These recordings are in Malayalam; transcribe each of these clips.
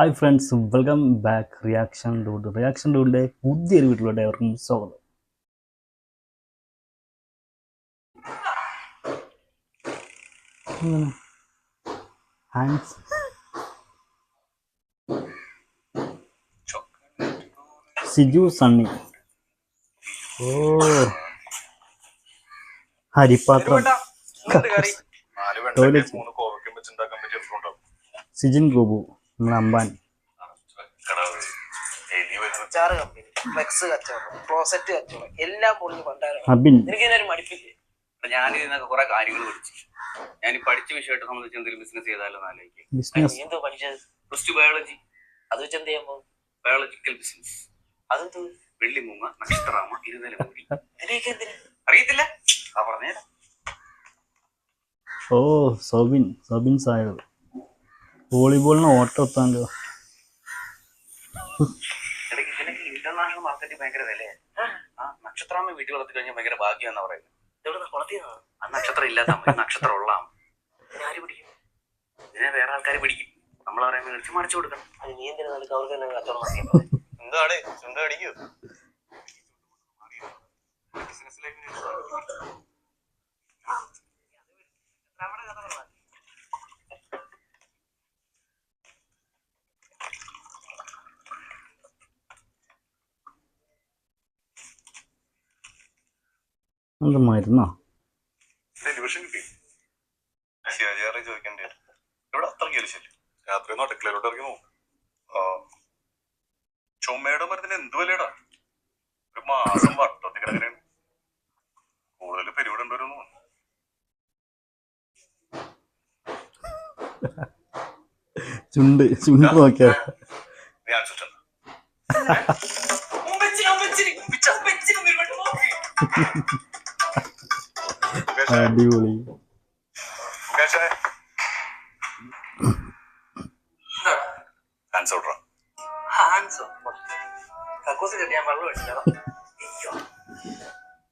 Hi friends, welcome back reaction ഡൂഡിൻ്റെ പുതിയൊരു വീട്ടിലോട്ട് ഏവർക്കും സ്വാഗതം. ഹാൻഡ്സ് സിജു സണ്ണി. ഓ, ഹരിപാത്രം, സിജിൻ ഗോപു, നമ്മുടെ അമ്പാൻ, അബിൻ. ഞാൻ ഇതിനൊക്കെ കുറെ കാര്യങ്ങൾ പഠിച്ചു. ഞാൻ പഠിച്ച വിഷയമായിട്ട് സംബന്ധിച്ച് എന്തെങ്കിലും ബിസിനസ് ചെയ്താലോ ആലോചിക്കും. എന്തോ പഠിച്ചത്? Plus two biology. അത് വെച്ച് എന്ത് ചെയ്യാൻ പോകും? Biological business. അതെന്ത്? വെള്ളിമൂങ്ങ, നക്ഷത്രാമ, ഇരുനില മുടി. അറിയത്തില്ല? ആ പറഞ്ഞേരാ. ഓ, സോബിൻ സായർ. വോളിബോളിന് ഓട്ടം എത്താമല്ലോ. ഇന്റർനാഷണൽ മാർക്കറ്റിൽ ഭയങ്കര വിലയാണ്. ആ നക്ഷത്രാമ വീട്ടിൽ വളർത്തി കഴിഞ്ഞാൽ ഭയങ്കര ഭാഗ്യം എന്നാ പറയുന്നത്. ആ നക്ഷത്രം ഇല്ലാത്ത നക്ഷത്രം ഉള്ള ആര് പിടിക്കും? ഇതിനെ വേറെ ആൾക്കാർ പിടിക്കും. നമ്മൾ പറയാൻ മേടിച്ച് മറിച്ചു കൊടുക്കണം. നീ എന്തിനാ അവർക്ക് തന്നെ കച്ചവടം? എന്താണ് എന്താ അടിക്കൂ? എന്താ മരുന്നാ? ടെലിവിഷൻ കിട്ടി. ചോദിക്കണ്ടേ ഇവിടെ അത്ര കേളിച്ചില്ല. രാത്രി ഒന്ന് അടുക്കളയിലോട്ട് ഇറങ്ങി നോക്കും. ചുമയുടെ മരുന്നിന് എന്ത് വിലയടാ? ഒരു മാസം വട്ടത്തി കിടങ്ങനെയാണ്. കൂടുതൽ പെരുവിടേണ്ടി വരും. ചുണ്ട് നോക്കിയാ ഞാൻ ചുറ്റ അടിപൊളി.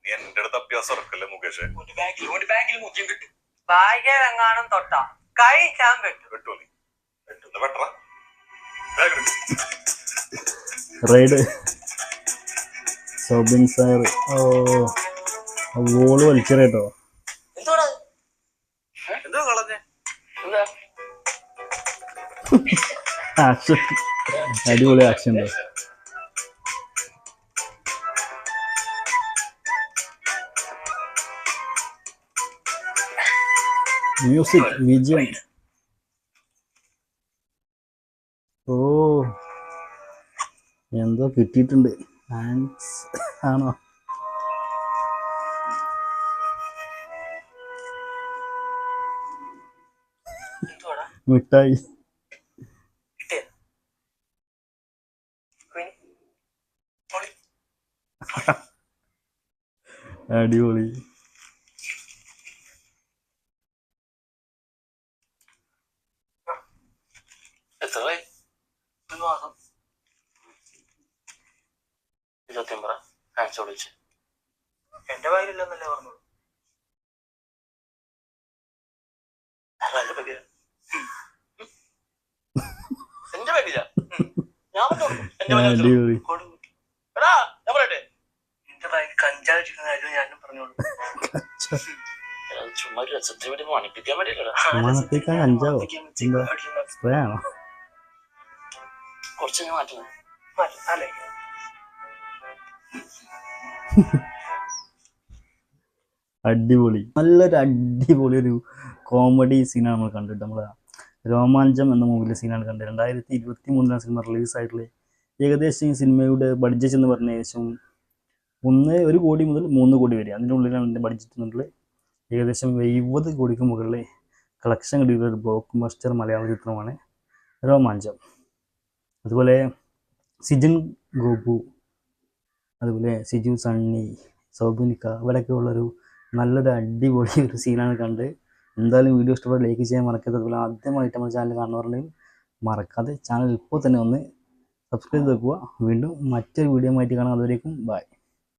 നീ എന്റെ അടുത്ത് അഭ്യാസം ഇറക്കല്ലേ മുകേഷ്? ബാഗിലെങ്ങാനും തൊട്ട കഴിക്കാൻ കിട്ടൂ. നീ വെട്ടറ റൈഡ്. സോബിൻ സായർ. ഓ, വോള് വലിച്ചെറിയട്ടോ. എന്തോ കളഞ്ഞേ? ആക്ഷൻ, അടിപൊളി ആക്ഷൻ. മ്യൂസിക് വിജയം. ഓ, എന്തോ കിട്ടിയിട്ടുണ്ട്. ഹാൻഡ്സ് ആണോ? മിഠായി. അടിപൊളി. എത്രയായി? 29 ഹാൻഡ്സ് വിളിച്ച്. എന്റെ ബാഗിലില്ലെന്നല്ലേ പറഞ്ഞത്? എന്റെ ബാഗില്ല. അടിപൊളി. എന്റെ ബാഗ് കഞ്ചാവിച്ചിരിക്കുന്ന കാര്യം ഞാനും പറഞ്ഞോളൂ. ചുമ്മാ രസത്തിന് വേണ്ടി മണിപ്പിക്കാൻ വേണ്ടിയല്ലോ. കഞ്ചാവോ? സ്പ്രേ ആണോ? കുറച്ച് മാറ്റുന്നത്. അടിപൊളി. നല്ലൊരു അടിപൊളി ഒരു കോമഡി സീനാണ് നമ്മൾ കണ്ടിട്ട്. നമ്മളെ രോമാഞ്ചം എന്ന മൂവിയിലെ സീനാണ് കണ്ടത്. 2023 സിനിമ റിലീസായിട്ടുള്ളത്. ഏകദേശം ഈ സിനിമയുടെ ബഡ്ജറ്റ് എന്ന് പറഞ്ഞ ഏകദേശം 1 കോടി മുതൽ 3 കോടി വരെ. അതിൻ്റെ ഉള്ളിലാണ് എൻ്റെ ബഡ്ജറ്റ് എന്നുള്ളത്. ഏകദേശം 70 കോടിക്ക് മുകളിൽ കളക്ഷൻ കിട്ടിയിട്ടുള്ള ഒരു ബ്ലോക്ക് ബസ്റ്റർ മലയാള ചിത്രമാണ് രോമാഞ്ചം. അതുപോലെ സിജിൻ ഗോപു, അതുപോലെ സിജു സണ്ണി, സൗബിനിക്ക, ഇവരൊക്കെ ഉള്ളൊരു നല്ലൊരു അടിപൊളി ഒരു സീനാണ് കണ്ട്. എന്തായാലും വീഡിയോ ഇഷ്ടപ്പെട്ട ലൈക്ക് ചെയ്യാൻ മറക്കരുത്. അതുപോലെ ആദ്യമായിട്ട് നമ്മുടെ ചാനൽ കാണുന്നവരുണ്ടെങ്കിൽ മറക്കാതെ ചാനൽ ഇപ്പോൾ തന്നെ ഒന്ന് സബ്സ്ക്രൈബ് ചെയ്ത് വെക്കുക. വീണ്ടും മറ്റൊരു വീഡിയോ ആയിട്ട് കാണാം. അതുവരേക്കും ബൈ.